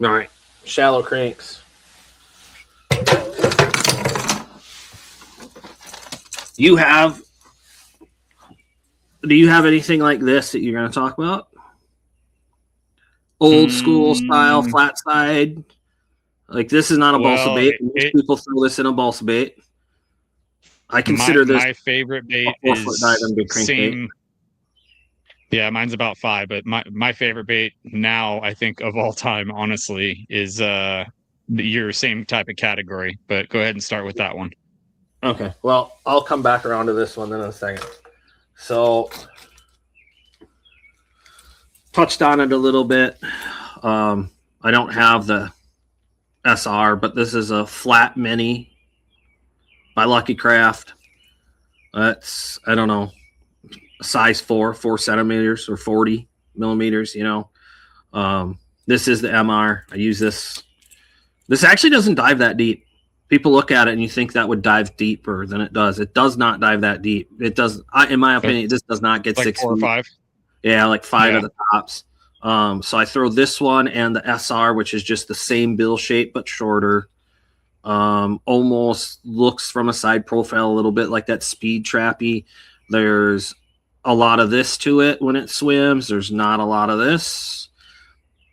All right, shallow cranks. Do you have anything like this that you're going to talk about? Old school style flat side. Like, this is not a balsa bait. Most people throw this in a balsa bait. I consider this my favorite bait is same. Yeah, mine's about 5, but my favorite bait now, I think, of all time, honestly, is your same type of category. But go ahead and start with that one. Okay. Well, I'll come back around to this one then in a second. So, touched on it a little bit. I don't have the SR, but this is a flat mini by Lucky Craft. That's, I don't know, size 4 centimeters or 40 millimeters, you know. This is the MR. I use this. This actually doesn't dive that deep. People look at it and you think that would dive deeper than it does. It does not dive that deep. It does, in my opinion, this does not get like 6 4 or 5. Yeah, like 5 at the tops. So I throw this one and the SR, which is just the same bill shape but shorter. Almost looks from a side profile a little bit like that Speed Trappy. There's a lot of this to it when it swims. There's not a lot of this.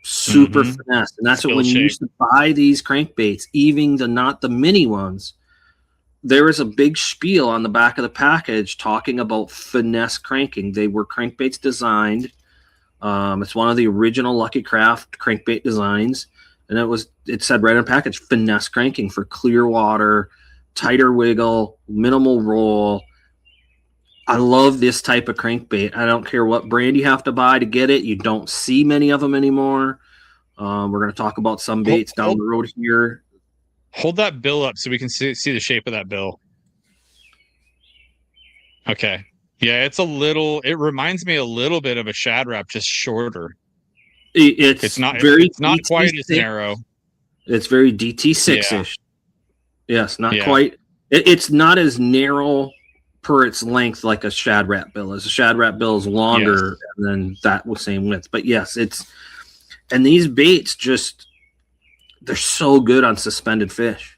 Super finesse. And that's what when you used to buy these crankbaits, even not the mini ones, there is a big spiel on the back of the package talking about finesse cranking. They were crankbaits designed. It's one of the original Lucky Craft crankbait designs. And it said right on the package, finesse cranking for clear water, tighter wiggle, minimal roll. I love this type of crankbait. I don't care what brand you have to buy to get it. You don't see many of them anymore. We're going to talk about some baits down the road here. Hold that bill up so we can see the shape of that bill. Okay. Yeah, it reminds me a little bit of a Shad Rap, just shorter. It's not quite as narrow. It's very DT6-ish. Yeah. Yes, not quite. It's not as narrow per its length like a Shad Rap bill is. A Shad Rap bill is longer than that with same width. But yes, and these baits they're so good on suspended fish.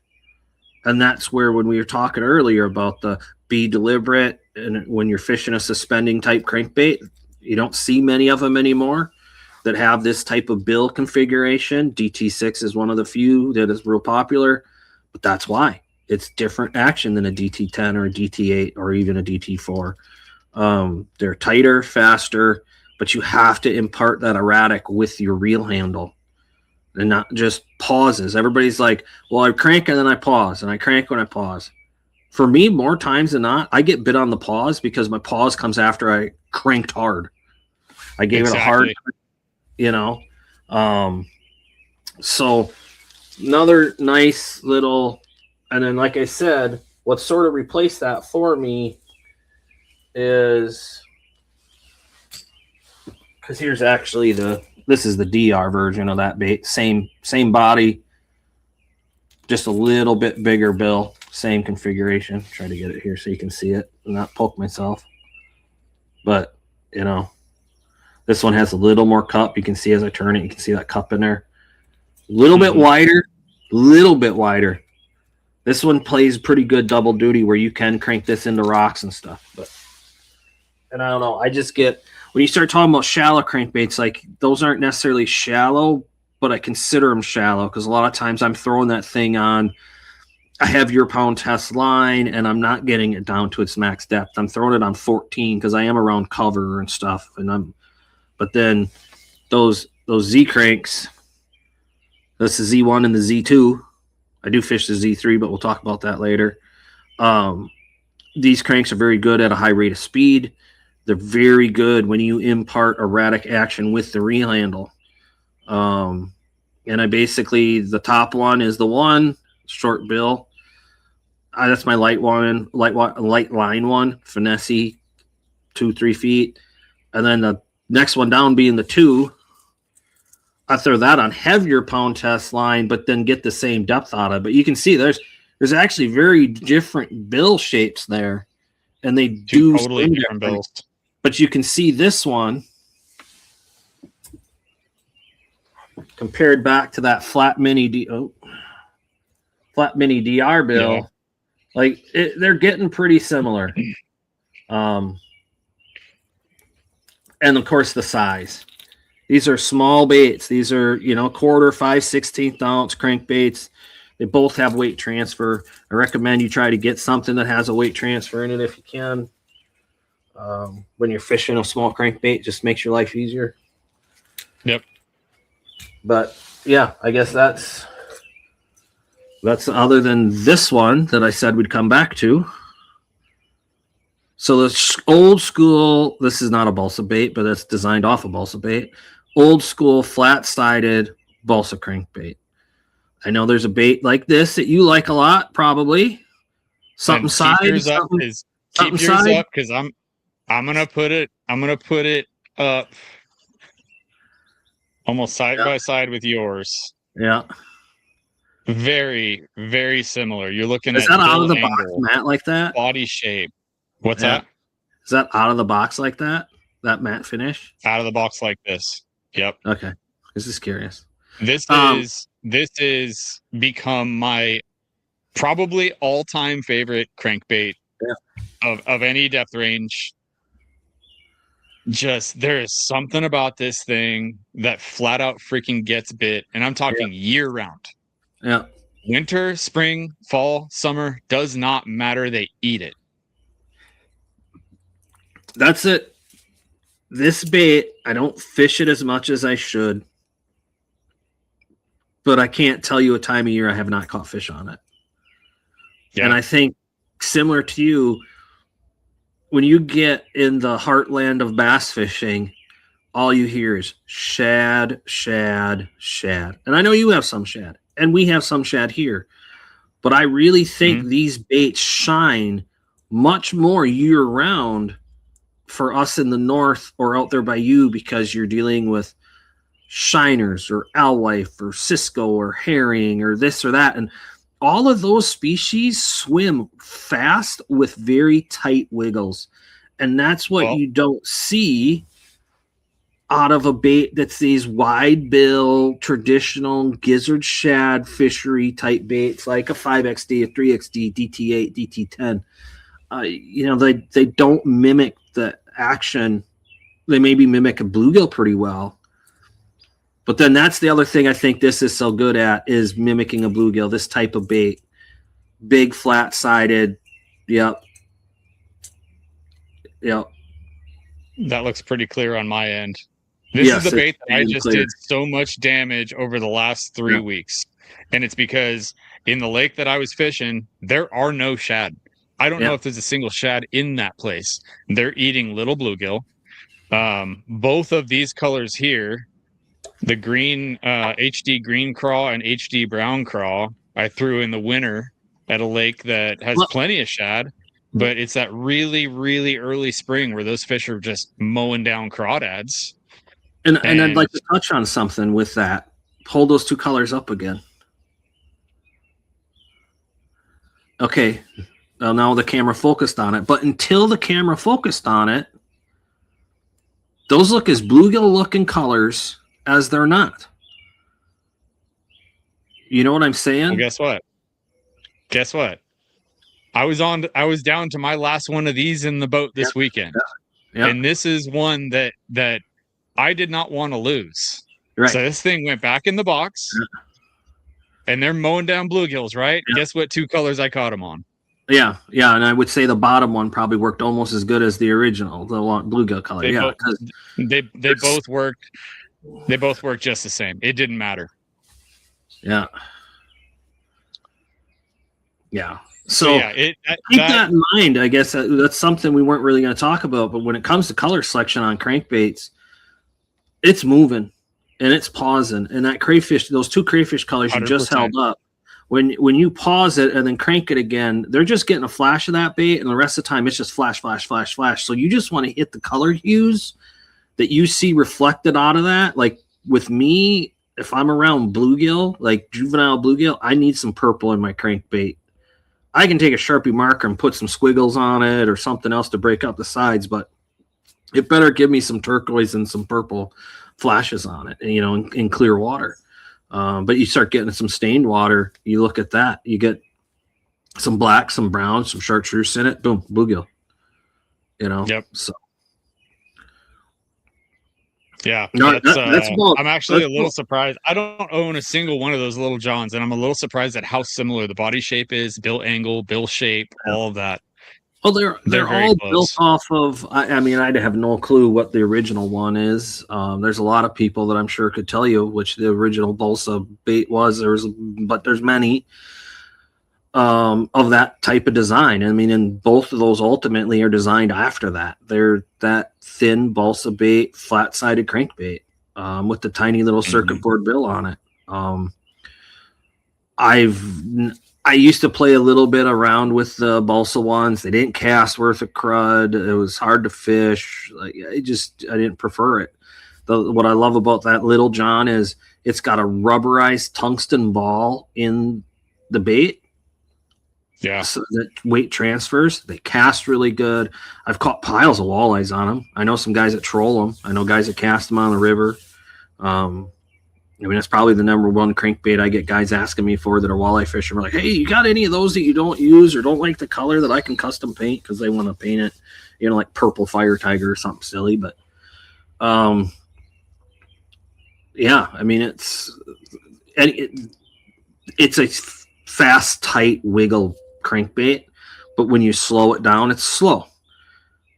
And that's where when we were talking earlier about the be deliberate and when you're fishing a suspending type crankbait, you don't see many of them anymore that have this type of bill configuration. DT6 is one of the few that is real popular, but that's why. It's different action than a DT10 or a DT8 or even a DT4. They're tighter, faster, but you have to impart that erratic with your reel handle and not just pauses. Everybody's like, well, I crank and then I pause, and I crank when I pause. For me, more times than not, I get bit on the pause because my pause comes after I cranked hard. I gave it a hard, you know. So another nice little... And then, like I said, what sort of replaced that for me is, because here's actually this is the DR version of that bait. Same body, just a little bit bigger bill, same configuration. Try to get it here so you can see it and not poke myself. But, you know, this one has a little more cup. You can see as I turn it, you can see that cup in there. A little bit wider. This one plays pretty good double duty where you can crank this into rocks and stuff. And I don't know. I just get, when you start talking about shallow crankbaits, like those aren't necessarily shallow, but I consider them shallow because a lot of times I'm throwing that thing on a heavier pound test line and I'm not getting it down to its max depth. I'm throwing it on 14 because I am around cover and stuff. But then those Z cranks, that's the Z1 and the Z2. I do fish the Z3, but we'll talk about that later. These cranks are very good at a high rate of speed. They're very good when you impart erratic action with the reel handle. And I basically, the top one is the one, short bill. That's my light line one, finesse, 2-3 feet. And then the next one down being the 2. I throw that on heavier pound test line, but then get the same depth out of it. But you can see there's actually very different bill shapes there, and they do totally different bills. But you can see this one compared back to that flat mini DR bill, like they're getting pretty similar. And of course the size. These are small baits. These are, quarter, 5/16 ounce crankbaits. They both have weight transfer. I recommend you try to get something that has a weight transfer in it if you can. When you're fishing a small crankbait, just makes your life easier. Yep. But yeah, I guess that's other than this one that I said we'd come back to. So the old school, this is not a balsa bait, but it's designed off a balsa bait. Old school flat-sided balsa crankbait. I know there's a bait like this that you like a lot, probably. Something side. Keep yours up because I'm gonna put it up almost side by side with yours. Yeah. Very, very similar. You're looking at that out of the box, Matt, like that? Body shape. What's that? Is that out of the box like that? That matte finish? Out of the box like this. Yep. Okay. This is curious. This is become my probably all-time favorite crankbait of any depth range. Just there is something about this thing that flat out freaking gets bit, and I'm talking year round. Yeah. Winter, spring, fall, summer does not matter. They eat it. That's it. This bait, I don't fish it as much as I should, but I can't tell you a time of year I have not caught fish on it. Yeah. And I think similar to you, when you get in the heartland of bass fishing, all you hear is shad, shad, shad. And I know you have some shad, and we have some shad here, but I really think these baits shine much more year round for us in the north or out there by you, because you're dealing with shiners or alewife or Cisco or herring or this or that. And all of those species swim fast with very tight wiggles. And that's what you don't see out of a bait that's these wide bill, traditional gizzard shad fishery type baits like a 5XD, a 3XD, DT8, DT10. They don't mimic the action. They maybe mimic a bluegill pretty well. But then that's the other thing I think this is so good at, is mimicking a bluegill, this type of bait. Big, flat-sided. Yep. That looks pretty clear on my end. This is the bait that I just did so much damage over the last 3 weeks. And it's because in the lake that I was fishing, there are no shad. I don't know if there's a single shad in that place. They're eating little bluegill. Both of these colors here, the green HD green craw and HD brown craw, I threw in the winter at a lake that has plenty of shad, but it's that really, really early spring where those fish are just mowing down crawdads. And I'd like to touch on something with that. Hold those two colors up again. Okay. Well, now the camera focused on it, but until the camera focused on it, those look as bluegill looking colors as they're not. You know what I'm saying? Well, guess what? I was down to my last one of these in the boat this weekend. Yeah. And this is one that I did not want to lose. Right. So this thing went back in the box, and they're mowing down bluegills, right? Yeah. Guess what 2 colors I caught them on? Yeah, and I would say the bottom one probably worked almost as good as the original, the bluegill color. They both worked. They both worked just the same. It didn't matter. Yeah. So keep that in mind. I guess that's something we weren't really going to talk about. But when it comes to color selection on crankbaits, it's moving and it's pausing. And that crayfish, those 2 crayfish colors 100%. You just held up, when you pause it and then crank it again, they're just getting a flash of that bait, and the rest of the time it's just flash, flash, flash, flash. So you just want to hit the color hues that you see reflected out of that. Like with me, if I'm around bluegill, like juvenile bluegill, I need some purple in my crankbait. I can take a Sharpie marker and put some squiggles on it or something else to break up the sides, but it better give me some turquoise and some purple flashes on it, in clear water. But you start getting some stained water, you look at that, you get some black, some brown, some chartreuse in it, boom, bluegill. Yep. So yeah, no, I'm actually a little surprised. I don't own a single one of those Little Johns, and I'm a little surprised at how similar the body shape is, bill angle, bill shape, all of that. Well, they're all close. Built off of. I mean, I have no clue what the original one is. There's a lot of people that I'm sure could tell you which the original balsa bait was. But there's many of that type of design. I mean, and both of those ultimately are designed after that. They're that thin balsa bait, flat-sided crankbait with the tiny little circuit board bill on it. I used to play a little bit around with the balsa ones. They didn't cast worth a crud. It was hard to fish. Like I didn't prefer it. What I love about that Little John is it's got a rubberized tungsten ball in the bait. Yeah. So that weight transfers. They cast really good. I've caught piles of walleyes on them. I know some guys that troll them. I know guys that cast them on the river. I mean, that's probably the number one crankbait I get guys asking me for that are walleye fishing. We're like, hey, you got any of those that you don't use or don't like the color that I can custom paint? Because they want to paint it, like purple fire tiger or something silly. But, yeah, I mean, it's a fast, tight wiggle crankbait, but when you slow it down, it's slow.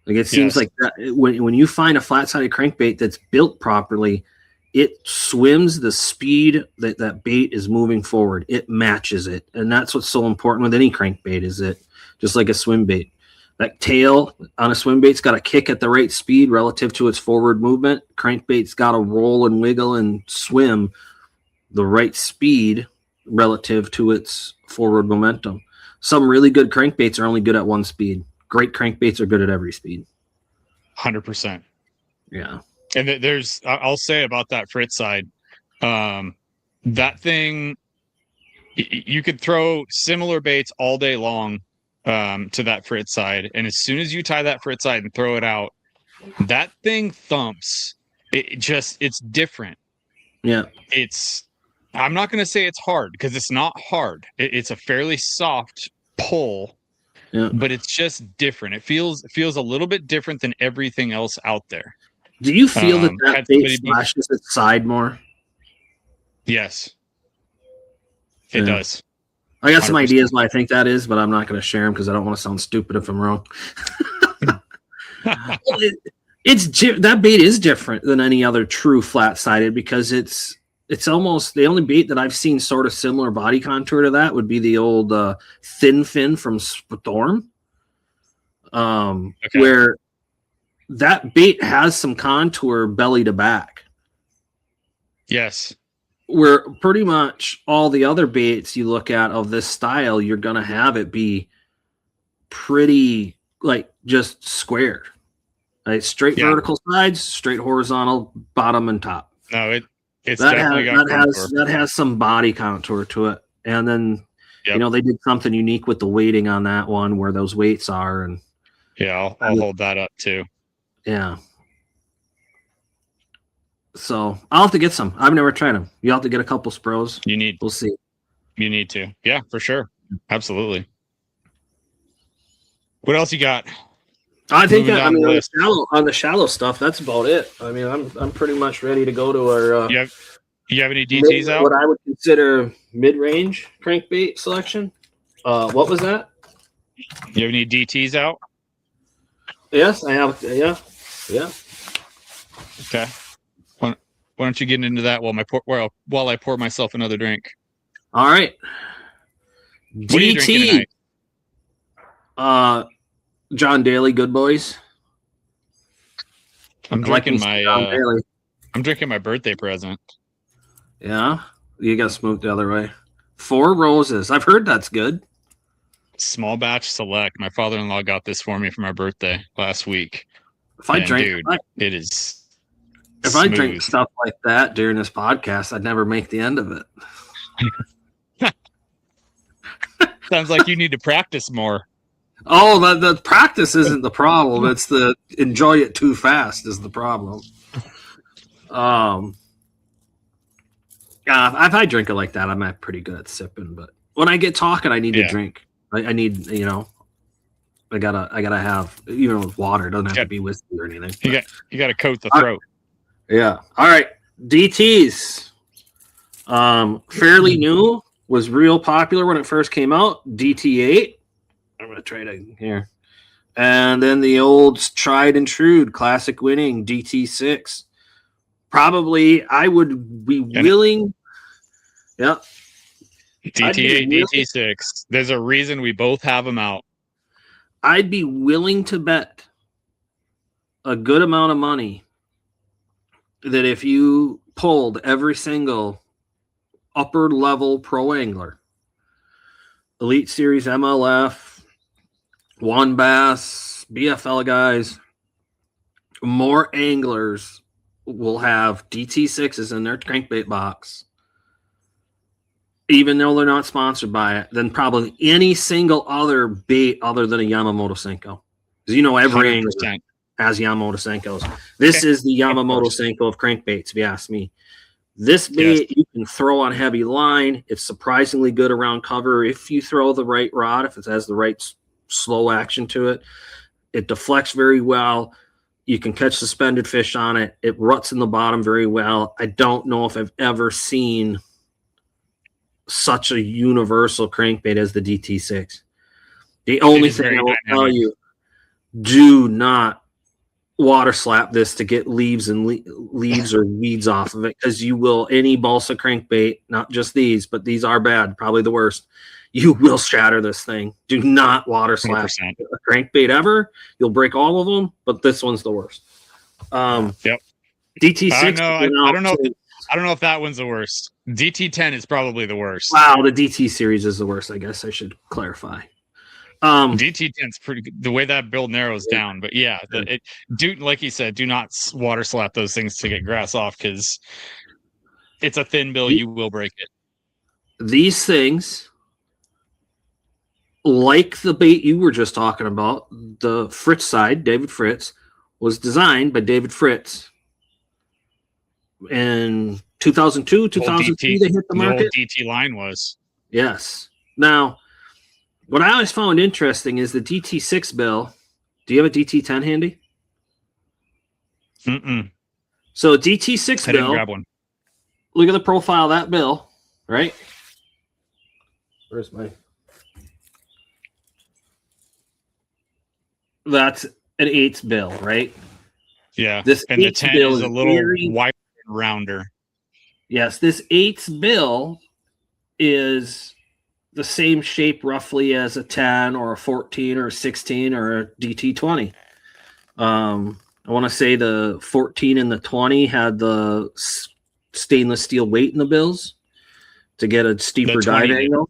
Like it seems like that when you find a flat-sided crankbait that's built properly, it swims the speed that bait is moving forward. It matches it, and that's what's so important with any crankbait. Is it just like a swim bait? That tail on a swim bait's got to kick at the right speed relative to its forward movement. Crankbait's got to roll and wiggle and swim the right speed relative to its forward momentum. Some really good crankbaits are only good at one speed. Great crankbaits are good at every speed. 100%. Yeah. And I'll say about that Frittside, that thing, you could throw similar baits all day long to that Frittside. And as soon as you tie that Frittside and throw it out, that thing thumps. It's different. Yeah. I'm not going to say it's hard because it's not hard. It's a fairly soft pull, but it's just different. It feels a little bit different than everything else out there. Do you feel that bait splashes its side more? Yes, it does. I got 100%. Some ideas why I think that is, but I'm not going to share them because I don't want to sound stupid if I'm wrong. That bait is different than any other true flat-sided because it's almost the only bait that I've seen sort of similar body contour to that would be the old thin fin from Storm, where that bait has some contour belly to back. Yes. Where pretty much all the other baits you look at of this style, you're going to have it be pretty like just square. Like straight vertical sides, straight horizontal bottom and top. No, that has some body contour to it, and then they did something unique with the weighting on that one where those weights are, and I'll hold that up too. Yeah. So I'll have to get some. I've never tried them. You'll have to get a couple Spros. We'll see. You need to. Yeah, for sure. Absolutely. What else you got? I think on the shallow stuff, that's about it. I mean, I'm pretty much ready to go to our. You have any DTs out? What I would consider mid-range crankbait selection. What was that? You have any DTs out? Yes, I have. Yeah. Okay. Why don't you get into that while I pour myself another drink? All right. What are you drinking tonight? John Daly, Good Boys. I'm drinking my birthday present. Yeah, you got to smoke the other way. 4 Roses. I've heard that's good. Small batch select. My father-in-law got this for me for my birthday last week. If I drink stuff like that during this podcast, I'd never make the end of it. Sounds like you need to practice more. Oh, the practice isn't the problem. It's the enjoy it too fast is the problem. If I drink it like that, I'm pretty good at sipping. But when I get talking, I need to drink. I need, I gotta have, even with water. It doesn't have to be whiskey or anything. You got to coat the throat. Yeah. All right. DTs. Fairly new. Was real popular when it first came out. DT8. I'm gonna try to here. And then the old tried and true classic winning DT6. Probably I would be willing. Yeah. DT8, DT6. There's a reason we both have them out. I'd be willing to bet a good amount of money that if you pulled every single upper level pro angler, Elite Series MLF, WON Bass, BFL guys, more anglers will have DT6s in their crankbait box, even though they're not sponsored by it, than probably any single other bait other than a Yamamoto Senko. Because every 100%. Angler has Yamamoto Senkos. This is the Yamamoto Senko of crankbaits, if you ask me. This bait you can throw on heavy line. It's surprisingly good around cover if you throw the right rod, if it has the right slow action to it. It deflects very well. You can catch suspended fish on it. It ruts in the bottom very well. I don't know if I've ever seen such a universal crankbait as the DT6. The only thing I will tell you, do not water slap this to get leaves or weeds off of it, because you will, any balsa crankbait, not just these, but these are bad, probably the worst, you will shatter this thing. Do not water slap 100%. A crankbait ever. You'll break all of them, but this one's the worst. DT6. I don't know if that one's the worst. DT10 is probably the worst. Wow, the DT series is the worst. I guess I should clarify. DT10's pretty good, the way that build narrows down, but like you said, do not water slap those things to get grass off, because it's a thin bill. You will break it. These things, like the bait you were just talking about, the Frittside, David Fritz, was designed by David Fritz in 2002, 2003. They hit the market. The DT line was. Yes. Now, what I always found interesting is the DT6 bill. Do you have a DT10 handy? So DT6 bill. I didn't grab one. Look at the profile of that bill, right? Where's my? That's an 8th bill, right? Yeah. This and the 10 is a little wider and rounder. Yes, this 8th bill is the same shape roughly as a 10 or a 14 or a 16 or a DT20. I want to say the 14 and the 20 had the stainless steel weight in the bills to get a steeper dive angle.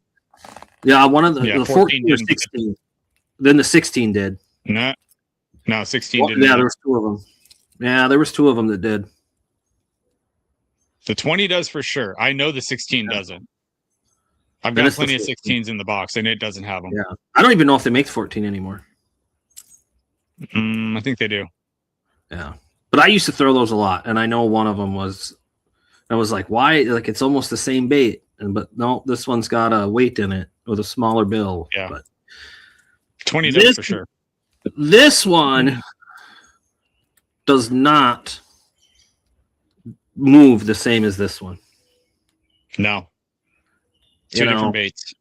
Yeah, one of the 14 or 16. Then the 16 did. No, 16 didn't. Yeah, there was 2 of them. Yeah, there was 2 of them that did. The 20 does for sure. I know the 16 doesn't. I've got plenty of 16s in the box, and it doesn't have them. Yeah, I don't even know if they make 14 anymore. I think they do. Yeah, but I used to throw those a lot, and I know one of them was. I was like, why? Like, it's almost the same bait, but no, this one's got a weight in it with a smaller bill. Yeah, but 20 does for sure. This one does not move the same as this one. No. Two different baits.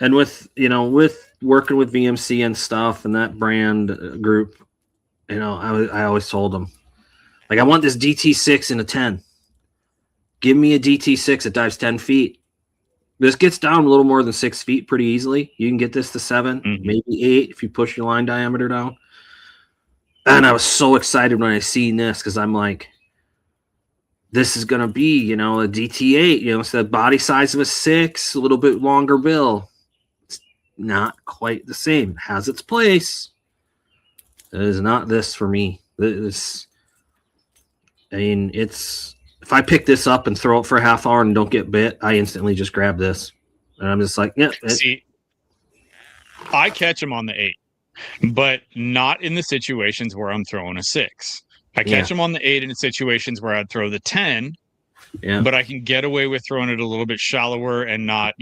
And with working with VMC and stuff and that brand group, I always told them, like, I want this DT6 in a 10. Give me a DT6 that dives 10 feet. This gets down a little more than 6 feet pretty easily. You can get this to 7, maybe 8 if you push your line diameter down. And I was so excited when I seen this, because I'm like, this is going to be, a DT8, it's the body size of a 6, a little bit longer bill. It's not quite the same. It has its place. It is not this for me. If I pick this up and throw it for a half hour and don't get bit, I instantly just grab this. And I'm just like, yeah. See, I catch them on the 8, but not in the situations where I'm throwing a 6. I catch them on the 8 in situations where I'd throw the 10, Yeah. But I can get away with throwing it a little bit shallower and not,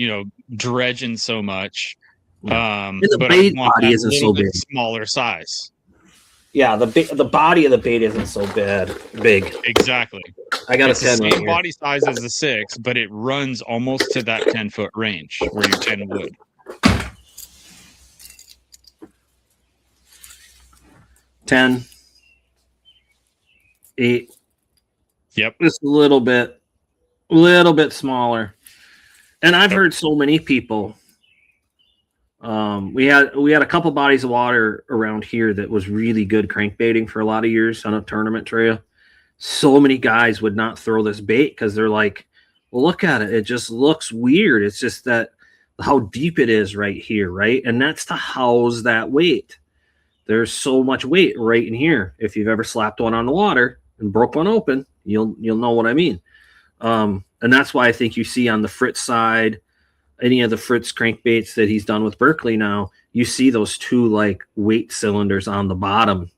dredging so much. Yeah. And the But bait I want body that isn't little so bit big. smaller size. Yeah, the body of the bait isn't so big. Exactly. I got It's a 10 the right same here. body size as the 6, but it runs almost to that 10-foot range where your 10 would. 10, 8. Yep. Just a little bit smaller. And I've heard so many people. We had a couple bodies of water around here that was really good crankbaiting for a lot of years on a tournament trail. So many guys would not throw this bait because they're like, well, look at it. It just looks weird. It's just that how deep it is right here, right? And that's to house that weight. There's so much weight right in here. If you've ever slapped one on the water and broke one open, you'll know what I mean. And that's why I think you see on the Frittside, any of the Fritz crankbaits that he's done with Berkley now, you see those two like weight cylinders on the bottom,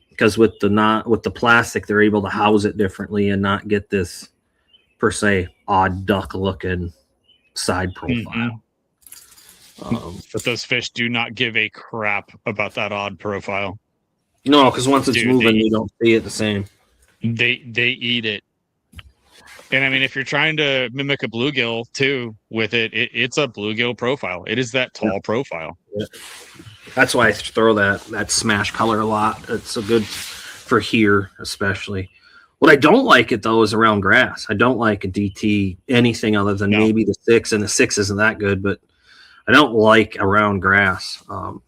because with the plastic, they're able to house it differently and not get this per se odd duck looking side profile. But those fish do not give a crap about that odd profile. No, because once it's moving, you don't see it the same. They eat it. And I mean, if you're trying to mimic a bluegill too with it, it's a bluegill profile. It is that tall profile. Yeah. That's why I throw that smash color a lot. It's so good for here, especially. What I don't like it though is around grass. I don't like a DT anything other than maybe the 6, and the 6 isn't that good, but I don't like around grass. No,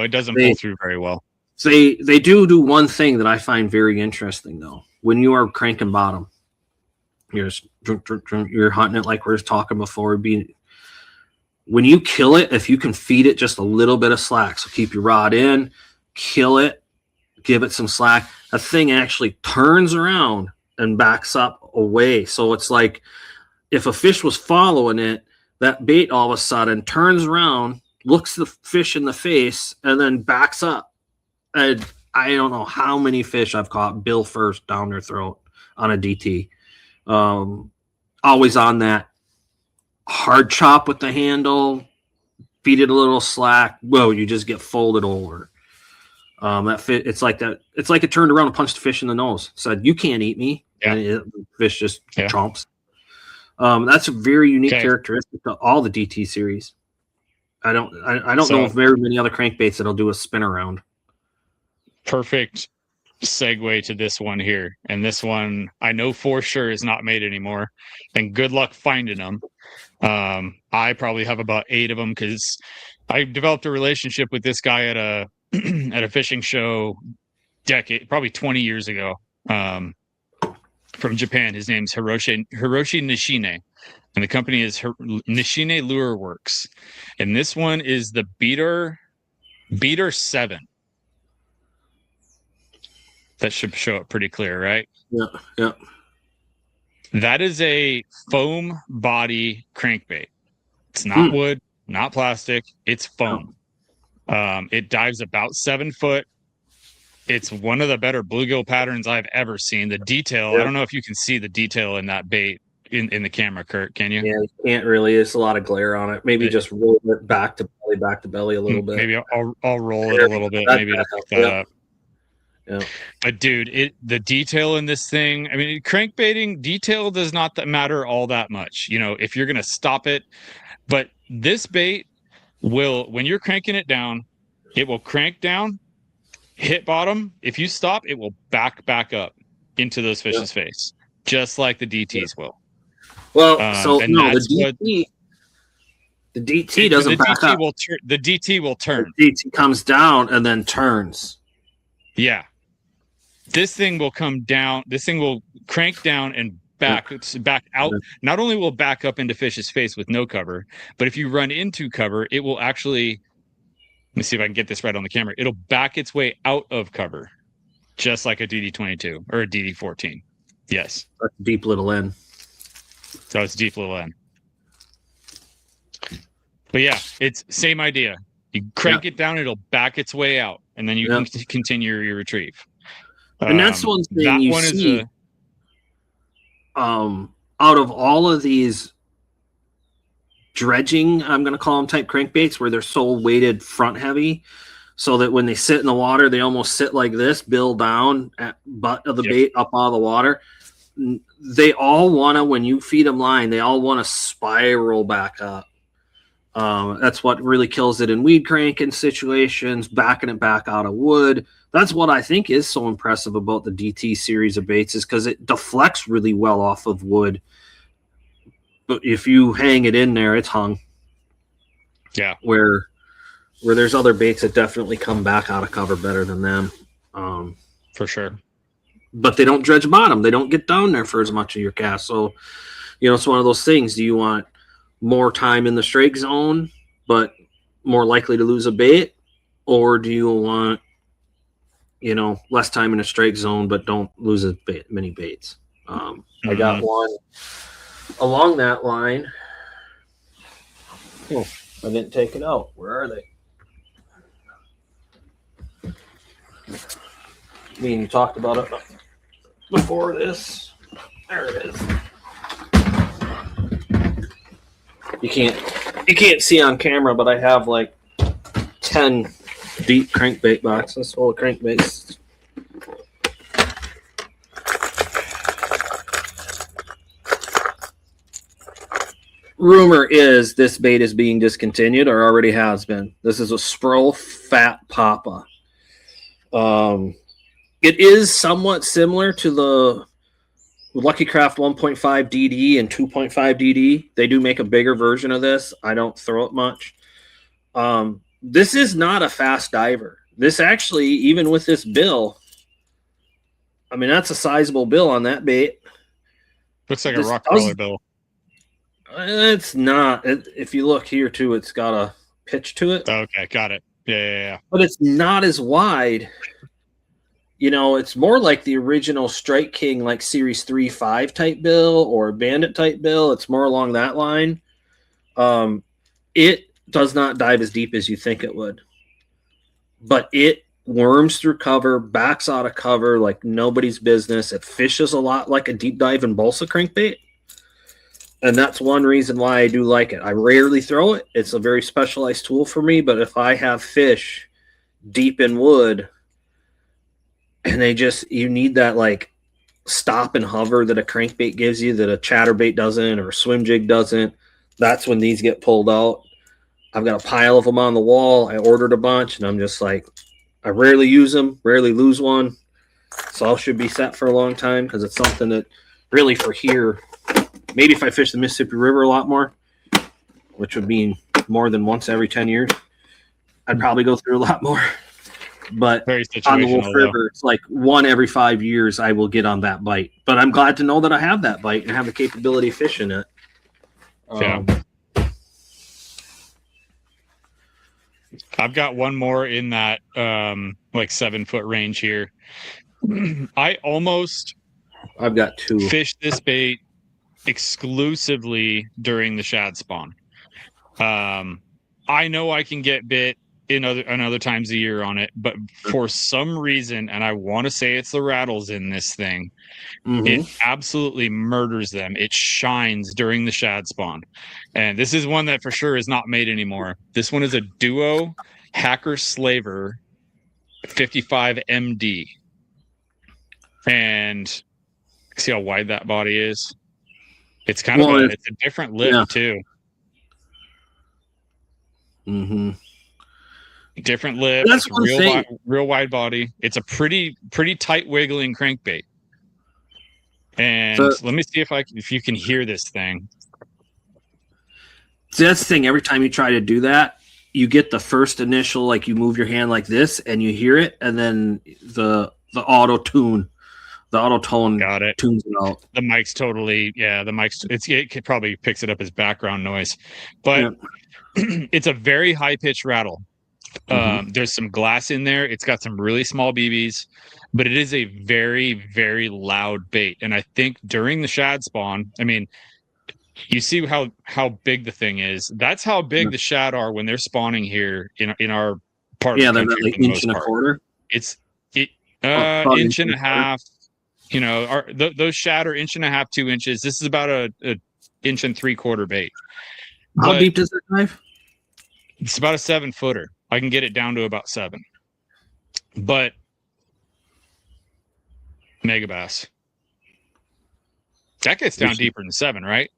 it doesn't pull through very well. They do one thing that I find very interesting though. When you are cranking bottom, you're hunting it like we were talking before. When you kill it, if you can feed it just a little bit of slack, so keep your rod in, kill it, give it some slack, that thing actually turns around and backs up away. So it's like if a fish was following it, that bait all of a sudden turns around, looks the fish in the face, and then backs up. And I don't know how many fish I've caught bill first down their throat on a DT. Always on that hard chop with the handle, feed it a little slack. Whoa, you just get folded over. That fit. It's like that. It's like it turned around and punched the fish in the nose. Said, "You can't eat me." Yeah. And the fish just chomps. That's a very unique characteristic of all the DT series. I don't know if very many other crankbaits that'll do a spin around. Perfect segue to this one here, and this one I know for sure is not made anymore, and good luck finding them. I probably have about 8 of them because I developed a relationship with this guy at a at a fishing show probably 20 years ago, from Japan. His name's Hiroshi Nishine, and the company is Nishine Lure Works, and this one is the Beatour 7. That should show up pretty clear, right? Yeah. That is a foam body crankbait. It's not wood, not plastic. It's foam. It dives about 7 foot. It's one of the better bluegill patterns I've ever seen. The detail, I don't know if you can see the detail in that bait in the camera, Kurt. Can you? Yeah, you can't really. There's a lot of glare on it. Maybe just roll it back to belly a little bit. Maybe I'll roll it a little bit. Maybe to pick that up. Yeah. But dude, the detail in this thing, I mean, crankbaiting detail does not matter all that much, if you're going to stop it. But this bait will, when you're cranking it down, it will crank down, hit bottom. If you stop, it will back up into those fish's face, just like the DTs will. Well, the DT doesn't back up. The DT will turn. The DT comes down and then turns. Yeah. This thing will come down. This thing will crank down and back out. Not only will back up into fish's face with no cover, but if you run into cover, it will actually, let me see if I can get this right on the camera. It'll back its way out of cover, just like a DD22 or a DD14. Yes. That's a deep little end. So it's deep little end. But yeah, it's same idea. You crank it down, it'll back its way out, and then you can continue your retrieve. And that's one thing you see. out of all of these dredging, I'm going to call them type crankbaits, where they're so weighted front heavy, so that when they sit in the water, they almost sit like this, bill down at butt of the bait up out of the water. They all want to, when you feed them line, they all want to spiral back up. That's what really kills it in weed cranking situations, backing it back out of wood. That's what I think is so impressive about the DT series of baits, is because it deflects really well off of wood. But if you hang it in there, it's hung. Yeah. Where there's other baits that definitely come back out of cover better than them. For sure. But they don't dredge bottom. They don't get down there for as much of your cast. So, it's one of those things. Do you want more time in the strike zone, but more likely to lose a bait? Or do you want, less time in a strike zone, but don't lose many baits? I got one along that line. Oh, I didn't take it out. Where are they? Me and you talked about it before this. There it is. You can't see on camera, but I have like 10 deep crankbait boxes full of crankbaits. Rumor is this bait is being discontinued, or already has been. This is a Spro Fat Papa. It is somewhat similar to the Lucky Craft 1.5 DD and 2.5 DD. They do make a bigger version of this. I don't throw it much. This is not a fast diver. This actually, even with this bill, I mean, that's a sizable bill on that bait. Looks like a rock crawler bill. It's not. If you look here, too, it's got a pitch to it. Okay, got it. Yeah. But it's not as wide. It's more like the original Strike King, like Series 3-5 type bill or Bandit type bill. It's more along that line. It does not dive as deep as you think it would. But it worms through cover, backs out of cover like nobody's business. It fishes a lot like a deep dive and balsa crankbait. And that's one reason why I do like it. I rarely throw it. It's a very specialized tool for me. But if I have fish deep in wood, and you need that like stop and hover that a crankbait gives you that a chatterbait doesn't or a swim jig doesn't, that's when these get pulled out. I've got a pile of them on the wall. I ordered a bunch, and I'm just like, I rarely use them, rarely lose one. So I should be set for a long time, because it's something that really for here, maybe if I fish the Mississippi River a lot more, which would mean more than once every 10 years, I'd probably go through a lot more. But on the Wolf River, it's like one every 5 years I will get on that bite. But I'm glad to know that I have that bite and have the capability of fishing it. I've got one more in that like 7-foot range here. I've got two. Fished this bait exclusively during the shad spawn. I know I can get bit in other times a year on it, but for some reason, and I want to say it's the rattles in this thing, it absolutely murders them. It shines during the shad spawn. And this is one that for sure is not made anymore. This one is a Duo Hacker Slaver 55 MD. And see how wide that body is? It's kind of it's a different lip too. Different lip. It's a real wide body. It's a pretty tight wiggling crankbait. And let me see if you can hear this thing. See, that's the thing. Every time you try to do that, you get the first initial, like you move your hand like this, and you hear it, and then the auto tone tunes it out. The mic's totally it probably picks it up as background noise, but it's a very high pitched rattle. There's some glass in there. It's got some really small BBs, but it is a very, very loud bait. And I think during the shad spawn, I mean, you see how big the thing is. That's how big the shad are when they're spawning here in our part of the country. They're like inch and a quarter. It's inch and a half, You know, those shad are 1.5 to 2 inches. This is about a 1.75 bait. How deep does it dive? It's about a 7-footer. I can get it down to about 7. But megabass. That gets down deeper than 7, right?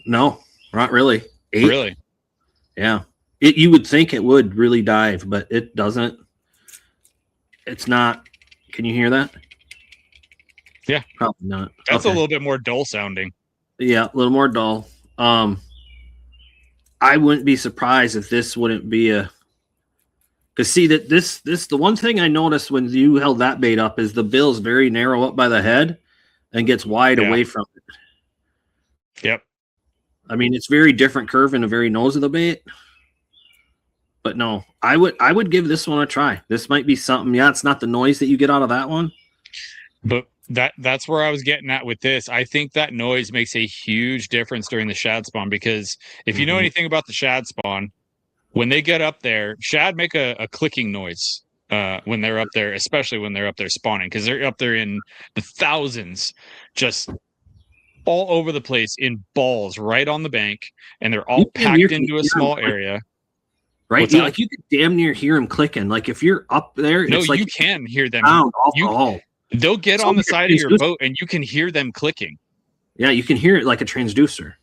No, not really. 8. Really? Yeah. You would think it would really dive, but it doesn't. It's not. Can you hear that? Yeah. Probably not. That's a little bit more dull sounding. Yeah, a little more dull. I wouldn't be surprised if this wouldn't be a. Because see that this the one thing I noticed when you held that bait up is the bill's very narrow up by the head and gets wide away from it. Yep. I mean, it's very different curve in the very nose of the bait. But no, I would give this one a try. This might be something. Yeah, it's not the noise that you get out of that one. But that's where I was getting at with this. I think that noise makes a huge difference during the shad spawn, because if you know anything about the shad spawn, when they get up there, shad make a clicking noise when they're up there, especially when they're up there spawning, because they're up there in the thousands, just all over the place in balls right on the bank, and they're all packed into a small area. Right? Like you could damn near hear them clicking. Like if you're up there, no, it's like you can hear them. They'll get on the side of your boat and you can hear them clicking. Yeah, you can hear it like a transducer.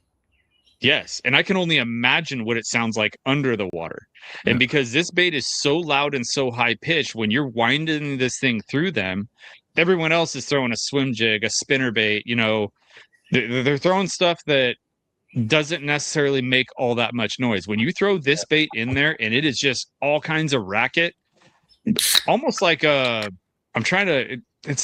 Yes, and I can only imagine what it sounds like under the water. And because this bait is so loud and so high pitched, when you're winding this thing through them, everyone else is throwing a swim jig, a spinner bait, you know, they're throwing stuff that doesn't necessarily make all that much noise. When you throw this bait in there and it is just all kinds of racket, almost like it's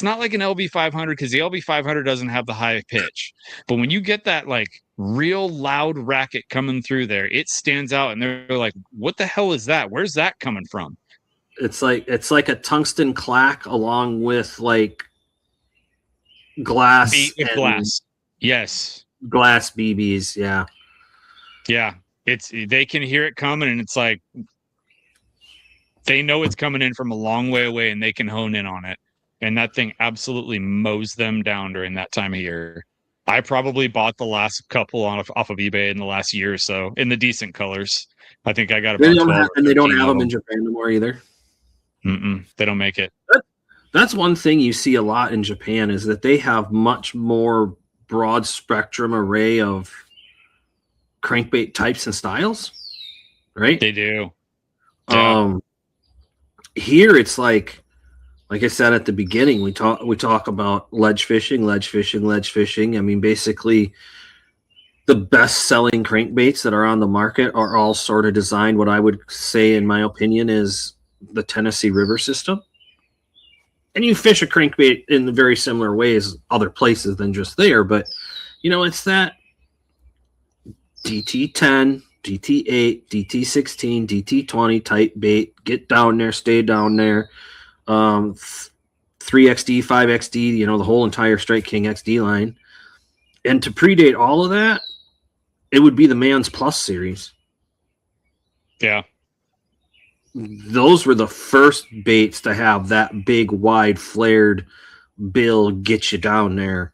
not like an LB500, because the LB500 doesn't have the high pitch. But when you get that like real loud racket coming through there, it stands out, and they're like, what the hell is that? Where's that coming from? It's like a tungsten clack along with like glass. Glass. Yes. Glass BBs. Yeah. Yeah. They can hear it coming, and it's like they know it's coming in from a long way away, and they can hone in on it. And that thing absolutely mows them down during that time of year. I probably bought the last couple off of eBay in the last year or so in the decent colors. I think I got about 12. And they don't have them in Japan anymore either. They don't make it. That's one thing you see a lot in Japan, is that they have much more broad spectrum array of crankbait types and styles, right? They do. Yeah. Here it's like I said at the beginning, we talk about ledge fishing. I mean, basically the best selling crankbaits that are on the market are all sort of designed, what I would say, in my opinion, is the Tennessee River system. And you fish a crankbait in very similar ways other places than just there, but you know, it's that DT10, DT8, DT16, DT20 type bait. Get down there, stay down there. 3XD, 5XD, you know, the whole entire Strike King XD line. And to predate all of that, it would be the Man's Plus series. Yeah. Those were the first baits to have that big, wide, flared bill get you down there.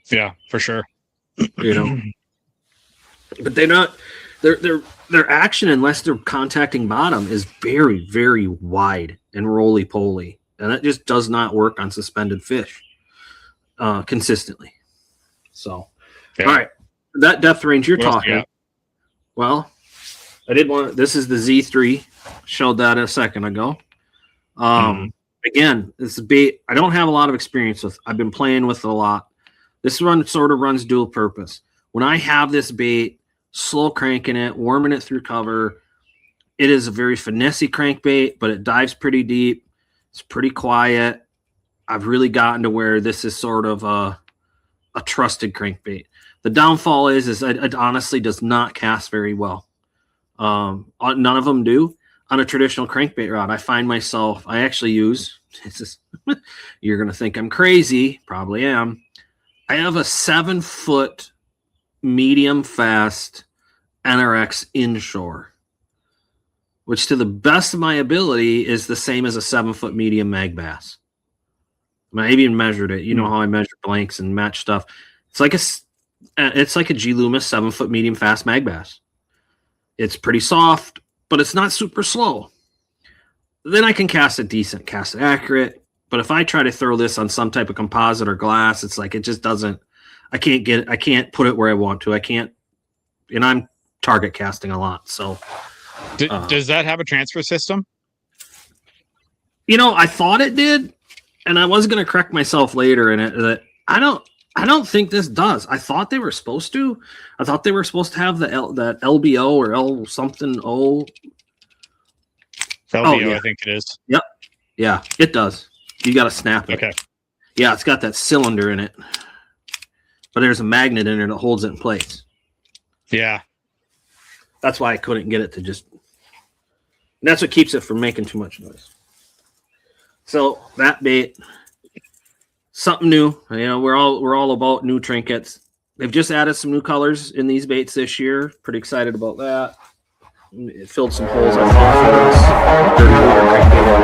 Yeah, for sure. You know, but their action, unless they're contacting bottom, is very, very wide and roly-poly. And that just does not work on suspended fish consistently. So, all right. That depth range you're talking. Well, I did want. This is the Z3. Showed that a second ago. Again, this is bait I don't have a lot of experience with. I've been playing with it a lot. This one sort of runs dual purpose. When I have this bait, slow cranking it, warming it through cover, it is a very finessey crankbait, but it dives pretty deep. It's pretty quiet. I've really gotten to where this is sort of a trusted crankbait. The downfall is it honestly does not cast very well. None of them do. On a traditional crankbait rod, I find myself, I actually use, you're going to think I'm crazy, probably am. I have a 7-foot medium fast NRX inshore, which to the best of my ability is the same as a 7-foot medium mag bass. I even measured it. You know how I measure blanks and match stuff. It's like a G Loomis 7-foot medium fast mag bass. It's pretty soft, but it's not super slow. Then I can cast it decent, cast it accurate. But if I try to throw this on some type of composite or glass, it's like it just doesn't. I can't put it where I want to. I can't, and I'm target casting a lot. So, does that have a transfer system? I thought it did, and I was going to correct myself later in it that I don't think this does. I thought they were supposed to. I thought they were supposed to have that LBO or L something O. LBO, yeah. I think it is. Yep. Yeah, it does. You got to snap it. Okay. Yeah, it's got that cylinder in it, but there's a magnet in there that holds it in place. Yeah. That's why I couldn't get it to just. And that's what keeps it from making too much noise. So that bait, something new. We're all about new trinkets. They've just added some new colors in these baits this year. Pretty excited about that. It filled some holes I thought for this 30-water crankbait.